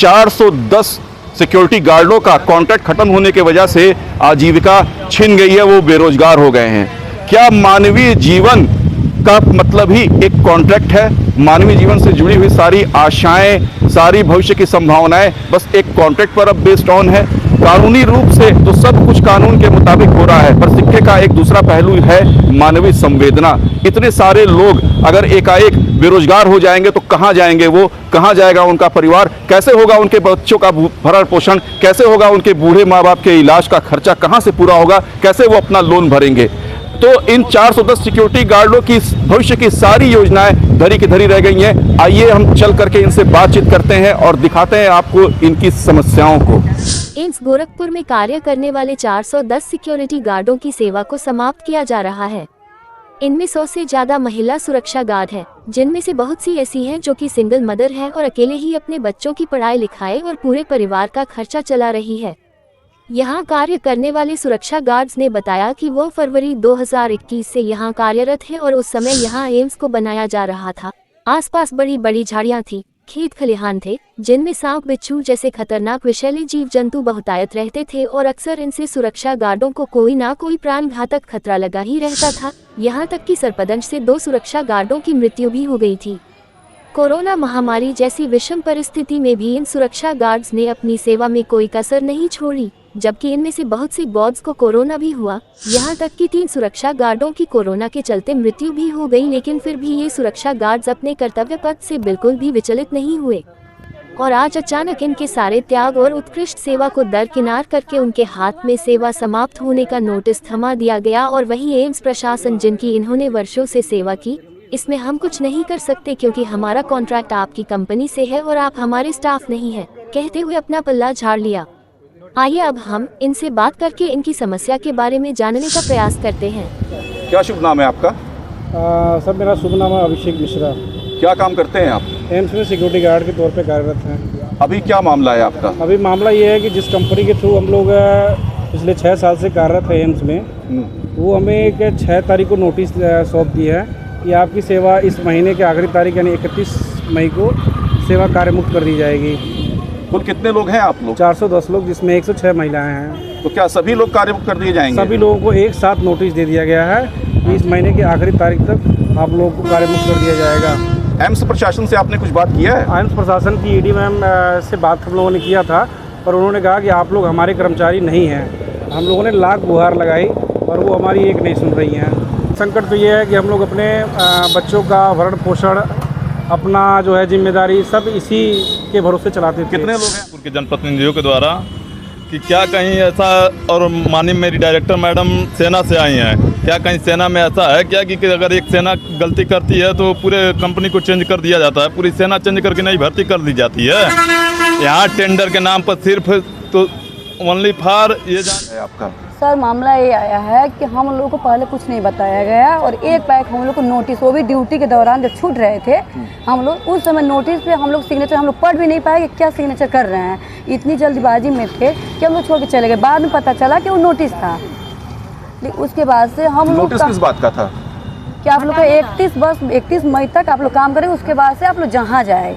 410 security गार्डों का contract खत्म होने की वजह से आजीविका छिन गई है, वो बेरोजगार हो गए हैं। क्या मानवीय जीवन का मतलब ही एक कॉन्ट्रैक्ट है? मानवीय जीवन से जुड़ी हुई सारी आशाएं, सारी भविष्य की संभावनाएं बस एक कॉन्ट्रैक्ट पर अब बेस्ड ऑन है। कानूनी रूप से तो सब कुछ कानून के मुताबिक हो रहा है, पर सिक्के का एक दूसरा पहलू है मानवीय संवेदना। इतने सारे लोग अगर एकाएक बेरोजगार हो जाएंगे तो कहां जाएंगे वो, कहां जाएगा उनका परिवार, कैसे होगा उनके बच्चों का भरण पोषण, कैसे होगा उनके बूढ़े माँ बाप के इलाज का खर्चा, कहां से पूरा होगा, कैसे वो अपना लोन भरेंगे? तो इन 410 सिक्योरिटी गार्डों की भविष्य की सारी योजनाएं धरी की धरी रह गई हैं। आइए हम चल करके इनसे बातचीत करते हैं और दिखाते हैं आपको इनकी समस्याओं को। एम्स गोरखपुर में कार्य करने वाले 410 सिक्योरिटी गार्डों की सेवा को समाप्त किया जा रहा है। इनमें 100 से ज्यादा महिला सुरक्षा गार्ड हैं, जिनमें से बहुत सी ऐसी हैं जो कि सिंगल मदर है और अकेले ही अपने बच्चों की पढ़ाई लिखाई और पूरे परिवार का खर्चा चला रही है। यहाँ कार्य करने वाले सुरक्षा गार्ड्स ने बताया कि वो फरवरी 2021 से यहाँ कार्यरत है और उस समय यहाँ एम्स को बनाया जा रहा था। आसपास बड़ी बड़ी झाड़ियाँ थी, खेत खलिहान थे, जिनमें सांप बिच्छू जैसे खतरनाक विषैले जीव जंतु बहुतायत रहते थे और अक्सर इनसे सुरक्षा गार्डों को कोई ना कोई प्राण घातक खतरा लगा ही रहता था। यहाँ तक कि सर्पदंश से 2 सुरक्षा गार्डों की मृत्यु भी हो गई थी। कोरोना महामारी जैसी विषम परिस्थिति में भी इन सुरक्षा गार्ड्स ने अपनी सेवा में कोई कसर नहीं छोड़ी, जबकि इनमें से बहुत से गार्ड्स को कोरोना भी हुआ। यहाँ तक कि 3 सुरक्षा गार्डों की कोरोना के चलते मृत्यु भी हो गई, लेकिन फिर भी ये सुरक्षा गार्ड्स अपने कर्तव्य पथ से बिल्कुल भी विचलित नहीं हुए और आज अचानक इनके सारे त्याग और उत्कृष्ट सेवा को दरकिनार करके उनके हाथ में सेवा समाप्त होने का नोटिस थमा दिया गया। और वहीं एम्स प्रशासन, जिनकी इन्होंने वर्षों से सेवा की, इसमें हम कुछ नहीं कर सकते क्योंकि हमारा कॉन्ट्रैक्ट आपकी कंपनी से है और आप हमारे स्टाफ नहीं है, कहते हुए अपना पल्ला झाड़ लिया। आइए अब हम इनसे बात करके इनकी समस्या के बारे में जानने का प्रयास करते हैं। क्या शुभ नाम है आपका? सर मेरा शुभ नाम है अभिषेक मिश्रा। क्या काम करते हैं आप? एम्स में सिक्योरिटी गार्ड के तौर पे कार्यरत हैं। अभी क्या मामला है आपका? अभी मामला ये है कि जिस कंपनी के थ्रू हम लोग पिछले 6 साल से कार्यरत है एम्स में, वो हमें एक 6 तारीख को नोटिस सौंप दी है कि आपकी सेवा इस महीने के आखिरी तारीख यानी 31 मई को सेवा कार्यमुक्त कर दी जाएगी। कुल कितने लोग हैं आप लोग? 410 लोग, जिसमें 106 महिलाएं हैं। तो क्या सभी लोग कार्यमुक्त कर दिए जाएंगे? सभी लोगों को एक साथ नोटिस दे दिया गया है कि इस महीने की आखिरी तारीख तक आप लोगों को कार्यमुक्त कर दिया जाएगा। एम्स प्रशासन से आपने कुछ बात किया है? एम्स प्रशासन की ईडी मैम से बात हम लोगों ने किया था, पर उन्होंने कहा कि आप लोग हमारे कर्मचारी नहीं हैं। हम लोगों ने लाख गुहार लगाई और वो हमारी एक नहीं सुन रही हैं। संकट तो ये है कि हम लोग अपने बच्चों का भरण पोषण, अपना जो है जिम्मेदारी, सब इसी के भरोसे चलाते थे। कितने लोग हैं? के जनप्रतिनिधियों के द्वारा कि क्या कहीं ऐसा, और माननीय मेरी डायरेक्टर मैडम सेना से आई हैं, क्या कहीं सेना में ऐसा है क्या कि अगर एक सेना गलती करती है तो पूरे कंपनी को चेंज कर दिया जाता है, पूरी सेना चेंज करके नई भर्ती कर दी जाती है? यहाँ टेंडर के नाम पर सिर्फ तो ओनली फॉर ये जान है आपका। सर मामला ये आया है कि हम लोगों को पहले कुछ नहीं बताया गया और एक पैक हम लोग को नोटिस, वो भी ड्यूटी के दौरान जब छूट रहे थे हम लोग, उस समय नोटिस पे हम लोग सिग्नेचर हम लोग पढ़ भी नहीं पाए कि क्या सिग्नेचर कर रहे हैं। इतनी जल्दबाजी में थे कि हम लोग छोड़ के चले गए। बाद में पता चला कि वो नोटिस था। उसके बाद से हम लोग नोटिस किस बात का था? कि आप लोग का 31 मई तक आप लोग काम करें, उसके बाद से आप लोग जहाँ जाए।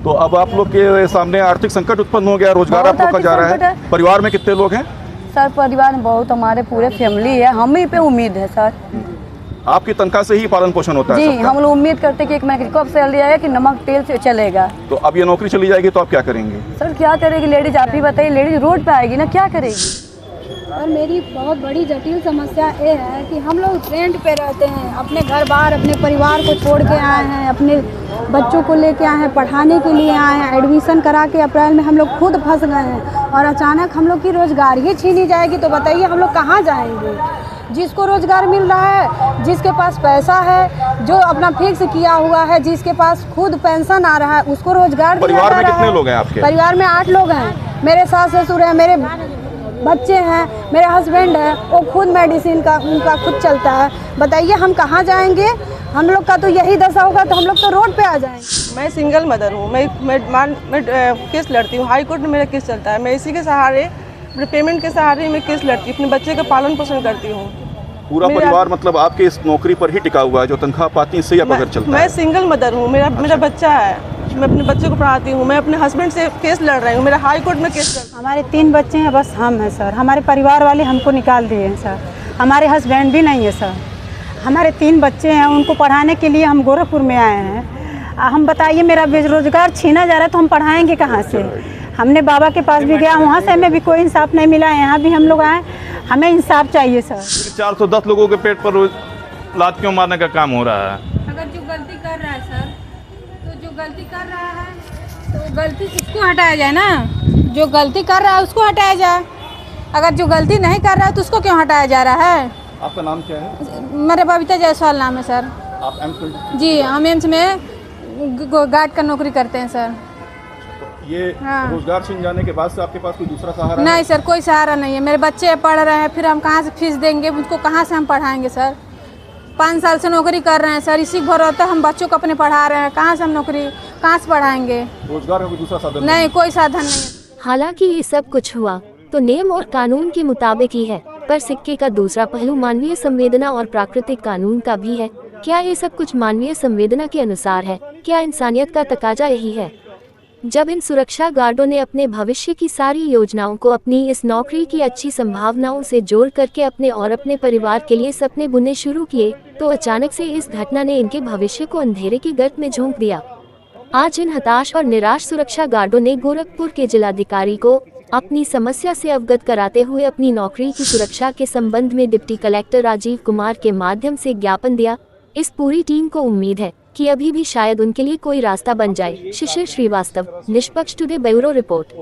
तो अब आप लोग के सामने आर्थिक संकट उत्पन्न हो गया, रोजगार आप लोग का जा रहा है। परिवार में कितने लोग हैं? सर परिवार में बहुत, हमारे पूरे फैमिली है, हम ही पे उम्मीद है सर। आपकी तनख्वाह से ही पालन पोषण होता है? जी, हम लोग उम्मीद करते कि एक महीने कब सैलरी आएगा कि नमक तेल से चलेगा। तो अब ये नौकरी चली जाएगी तो आप क्या करेंगे? सर क्या करेगी लेडीज, आप ही बताइए, लेडीज रोड पे आएगी ना, क्या करेगी? और मेरी बहुत बड़ी जटिल समस्या ये है कि हम लोग रेंट पे रहते हैं, अपने घर बार अपने परिवार को छोड़ के आए हैं, अपने बच्चों को लेके आए हैं, पढ़ाने के लिए आए हैं। एडमिशन करा के अप्रैल में हम लोग खुद फंस गए हैं और अचानक हम लोग की रोजगार ही छीनी जाएगी तो बताइए हम लोग कहाँ जाएंगे? जिसको रोजगार मिल रहा है, जिसके पास पैसा है, जो अपना फिक्स किया हुआ है, जिसके पास खुद पेंशन आ रहा है, उसको रोजगार दिया जा रहा है। परिवार में कितने लोग हैं आपके? परिवार में 8 लोग हैं। मेरे सास ससुर हैं, मेरे बच्चे हैं, मेरे हस्बैंड है, वो खुद मेडिसिन का उनका खुद चलता है। बताइए हम कहाँ जाएंगे? हम लोग का तो यही दशा होगा तो हम लोग तो रोड पे आ जाएंगे। मैं सिंगल मदर हूँ, मैं केस लड़ती हूँ, हाई कोर्ट में मेरा केस चलता है। मैं इसी के सहारे, अपने पेमेंट के सहारे मैं केस लड़ती हूँ, अपने बच्चे का पालन पोषण करती हूँ। पूरा परिवार मतलब आपके इस नौकरी पर ही टिका हुआ है, जो तनख्वाह पाती है इससे आप अगर चलता है? मैं सिंगल मदर हूँ, मेरा बच्चा है। मैं अपने बच्चे को पढ़ाती हूँ, मैं अपने हस्बैंड से केस लड़ रही हूँ, मेरा हाई कोर्ट में केस चल। हमारे 3 बच्चे हैं, बस हम हैं सर। हमारे परिवार वाले हमको निकाल दिए हैं सर। हमारे हस्बैंड भी नहीं है सर। हमारे 3 बच्चे हैं, उनको पढ़ाने के लिए हम गोरखपुर में आए हैं। हम बताइए, मेरा बेरोजगार छीना जा रहा है तो हम पढ़ाएंगे कहाँ से? हमने बाबा के पास भी गया, वहाँ से हमें भी कोई इंसाफ नहीं मिला। यहाँ भी हम लोग आए, हमें इंसाफ चाहिए सर। 410 लोगों के पेट पर रोज लात क्यों मारने का काम हो रहा है? अगर जो गलती कर रहा है सर, तो जो गलती कर रहा है तो गलती उसको हटाया जाए ना। जो गलती कर रहा है उसको हटाया जाए। अगर जो गलती नहीं कर रहा है तो उसको क्यों हटाया जा रहा है? आपका नाम क्या है? मेरे बबीता जायसवाल नाम है सर। आप एम्स जी, हम एम्स में गार्ड का नौकरी करते हैं सर। ये हाँ। रोजगार छिन जाने के बाद से आपके पास कोई दूसरा सहारा है? नहीं सर, कोई सहारा नहीं है। मेरे बच्चे पढ़ रहे हैं, फिर हम कहाँ से फीस देंगे? उनको कहाँ से हम पढ़ाएंगे सर? 5 साल से नौकरी कर रहे हैं सर, इसी भरोसे हम बच्चों को अपने पढ़ा रहे हैं। कहाँ से हम नौकरी, कहाँ से पढ़ाएंगे? रोजगार का कोई दूसरा साधन नहीं, कोई साधन नहीं। हालांकि ये सब कुछ हुआ तो नियम और कानून के मुताबिक ही है, पर सिक्के का दूसरा पहलू मानवीय संवेदना और प्राकृतिक कानून का भी है। क्या ये सब कुछ मानवीय संवेदना के अनुसार है? क्या इंसानियत का तकाजा यही है? जब इन सुरक्षा गार्डों ने अपने भविष्य की सारी योजनाओं को अपनी इस नौकरी की अच्छी संभावनाओं से जोड़ करके अपने और अपने परिवार के लिए सपने बुनने शुरू किए, तो अचानक से इस घटना ने इनके भविष्य को अंधेरे की गर्त में झोंक दिया। आज इन हताश और निराश सुरक्षा गार्डों ने गोरखपुर के जिलाधिकारी को अपनी समस्या से अवगत कराते हुए अपनी नौकरी की सुरक्षा के संबंध में डिप्टी कलेक्टर राजीव कुमार के माध्यम से ज्ञापन दिया। इस पूरी टीम को उम्मीद है कि अभी भी शायद उनके लिए कोई रास्ता बन जाए। शिशिर श्रीवास्तव, निष्पक्ष टुडे ब्यूरो रिपोर्ट।